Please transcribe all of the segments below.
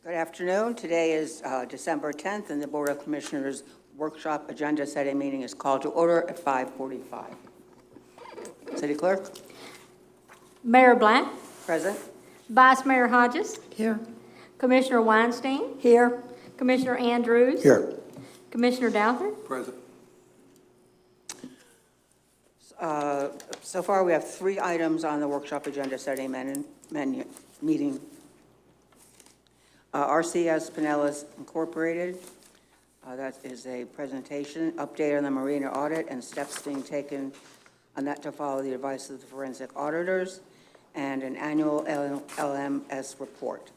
Good afternoon. Today is December 10th, and the Board of Commissioners workshop agenda setting meeting is called to order at 5:45. City Clerk? Mayor Black, Present. Vice Mayor Hodges, Here. Commissioner Weinstein, Here. Commissioner Andrews, Here. Commissioner Douther. Present. So far, we have 3 items on the workshop agenda setting meeting. RCS Pinellas Incorporated. That is a presentation, update on the marina audit and steps being taken on that to follow the advice of the forensic auditors, and an annual LMS report.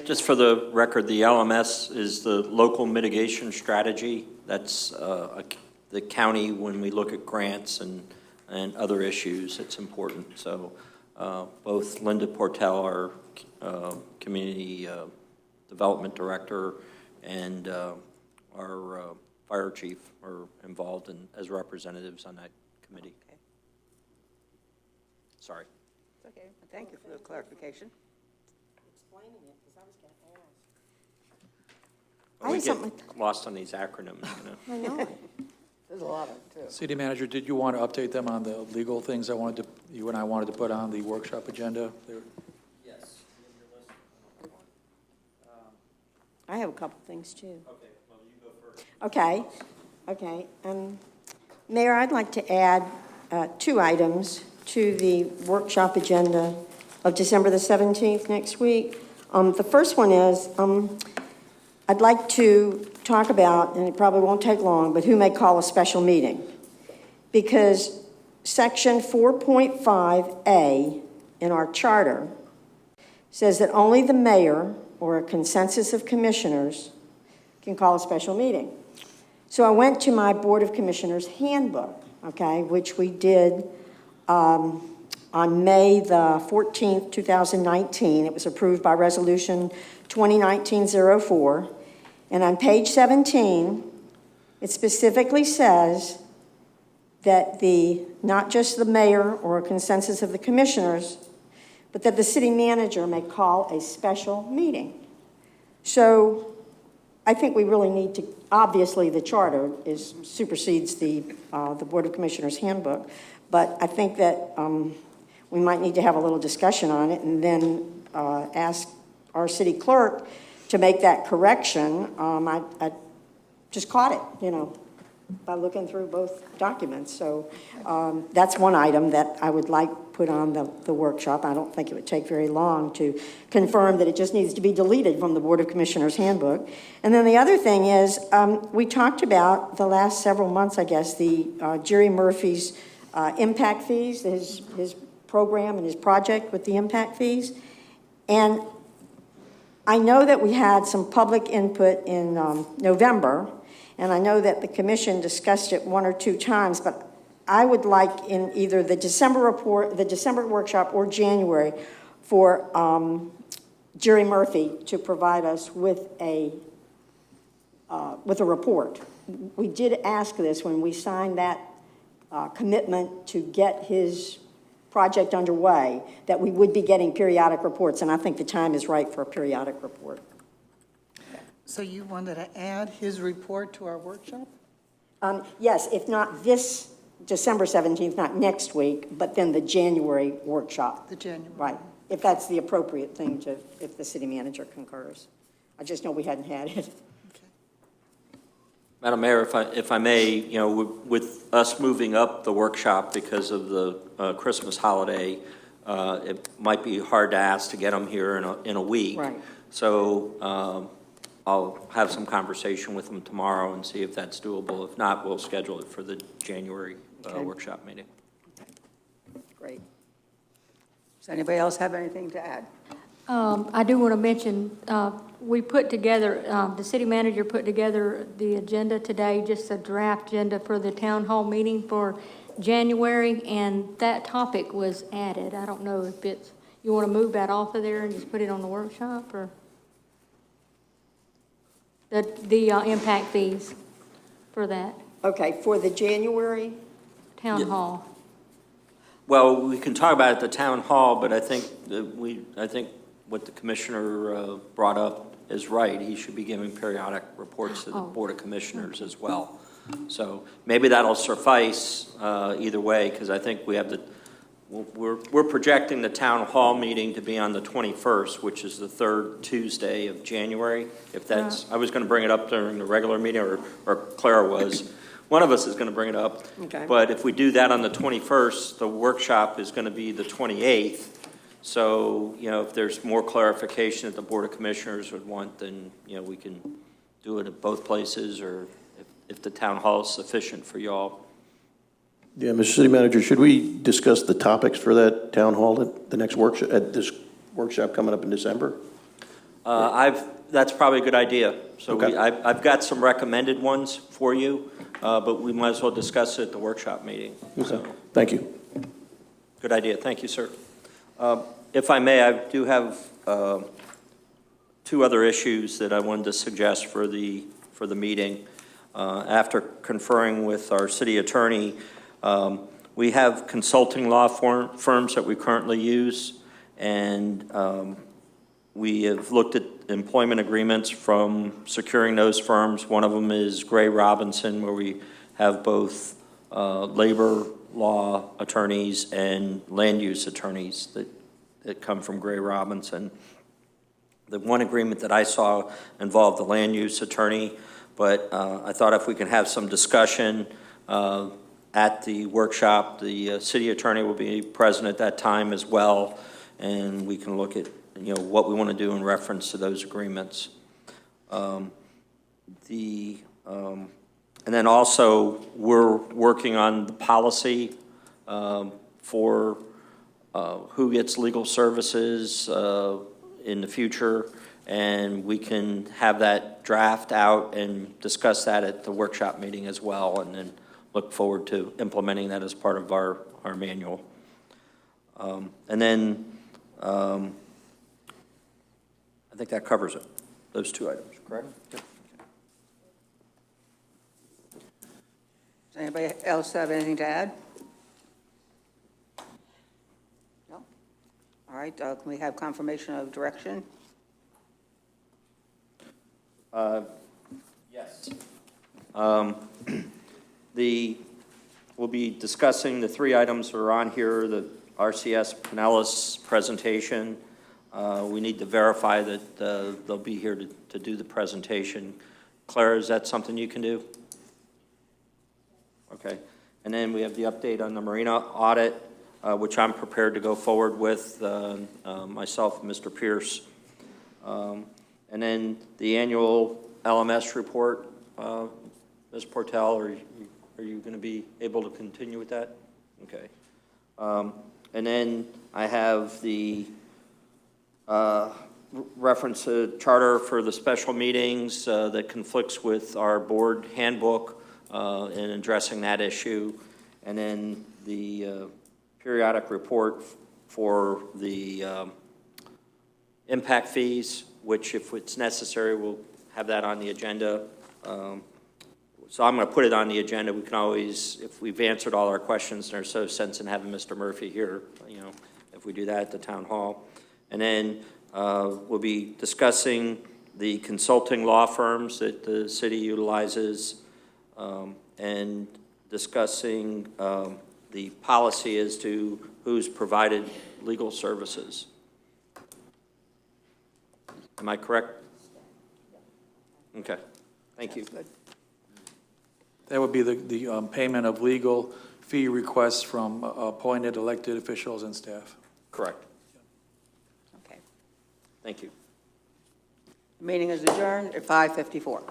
Just for the record, the LMS is the local mitigation strategy. That's the county, when we look at grants and other issues, it's important. So both Linda Portell, our community development director, and our fire chief are involved as representatives on that committee. Okay. Sorry. It's okay. Thank you for the clarification. Explaining it, because I was going to ask. We have something. get lost on these acronyms, you know. I know. There's a lot of it, too. City Manager, did you want to update them on the legal things you and I wanted to put on the workshop agenda? Yes. I have a couple things, too. Okay, well, you go first. Okay. Mayor, I'd like to add 2 items to the workshop agenda of December the 17th next week. The first one is I'd like to talk about, and it probably won't take long, but who may call a special meeting. Because Section 4.5A in our charter says that only the mayor or a consensus of commissioners can call a special meeting. So I went to my Board of Commissioners handbook, okay, which we did on May the 14th, 2019. It was approved by Resolution 2019-04. And on page 17, it specifically says that not just the mayor or a consensus of the commissioners, but that the city manager may call a special meeting. So I think we really need to, obviously the charter supersedes the Board of Commissioners handbook, but I think that we might need to have a little discussion on it and then ask our city clerk to make that correction. I just caught it, by looking through both documents. So that's one item that I would like put on the workshop. I don't think it would take very long to confirm that it just needs to be deleted from the Board of Commissioners handbook. And then the other thing is we talked about the last several months, I guess, the Jerry Murphy's impact fees, his program and his project with the impact fees. And I know that we had some public input in November, and I know that the commission discussed it 1 or 2 times, but I would like in either the December report, the December workshop, or January for Jerry Murphy to provide us with a report. We did ask this when we signed that commitment to get his project underway, that we would be getting periodic reports, and I think the time is right for a periodic report. So you wanted to add his report to our workshop? Yes, if not this December 17th, not next week, but then the January workshop. The January. Right, if that's the appropriate thing to, if the city manager concurs. I just know we hadn't had it. Madam Mayor, if I may, with us moving up the workshop because of the Christmas holiday, it might be hard to ask to get them here in a week. Right. So I'll have some conversation with them tomorrow and see if that's doable. If not, we'll schedule it for the January workshop meeting. Great. Does anybody else have anything to add? I do want to mention, we put together, the city manager put together the agenda today, just a draft agenda for the town hall meeting for January, and that topic was added. I don't know if you want to move that off of there and just put it on the workshop, or the impact fees for that Okay, for the January? town hall. Well, we can talk about it at the town hall, but I think what the commissioner brought up is right. He should be giving periodic reports to the Board of Commissioners as well. So maybe that'll suffice either way, because I think we have we're projecting the town hall meeting to be on the 21st, which is the third Tuesday of January. If that's, I was going to bring it up during the regular meeting, or Clara was. One of us is going to bring it up. Okay. But if we do that on the 21st, the workshop is going to be the 28th. So, if there's more clarification that the Board of Commissioners would want, then, we can do it at both places, or if the town hall is sufficient for y'all. Yeah, Mr. City Manager, should we discuss the topics for that town hall at the next workshop, at this workshop coming up in December? That's probably a good idea. So Okay. I've got some recommended ones for you, but we might as well discuss it at the workshop meeting. Okay. So, Thank you. good idea. Thank you, sir. If I may, I do have two other issues that I wanted to suggest for the meeting. After conferring with our city attorney, we have consulting law firms that we currently use, and we have looked at employment agreements from securing those firms. One of them is Gray Robinson, where we have both labor law attorneys and land use attorneys that come from Gray Robinson. The one agreement that I saw involved the land use attorney, but I thought if we can have some discussion at the workshop, the city attorney will be present at that time as well, and we can look at what we want to do in reference to those agreements. And then also we're working on the policy for who gets legal services in the future, and we can have that draft out and discuss that at the workshop meeting as well, and then look forward to implementing that as part of our manual. And then I think that covers it, those two items, correct? Yep. Does anybody else have anything to add? No? All right, can we have confirmation of direction? Yes. We'll be discussing the three items that are on here, the RCS Pinellas presentation. We need to verify that they'll be here to do the presentation. Clara, is that something you can do? Okay. And then we have the update on the marina audit, which I'm prepared to go forward with, myself and Mr. Pierce. And then the annual LMS report, Ms. Portel, are you going to be able to continue with that? Okay. And then I have the reference to charter for the special meetings that conflicts with our board handbook in addressing that issue. And then the periodic report for the impact fees, which if it's necessary, we'll have that on the agenda. So I'm going to put it on the agenda. We can always, if we've answered all our questions, and there's so sense in having Mr. Murphy here, if we do that at the town hall. And then we'll be discussing the consulting law firms that the city utilizes, and discussing the policy as to who's provided legal services. Am I correct? Okay. Thank you. Good. That would be the payment of legal fee requests from appointed elected officials and staff. Correct. Okay. Thank you. The meeting is adjourned at 5:54.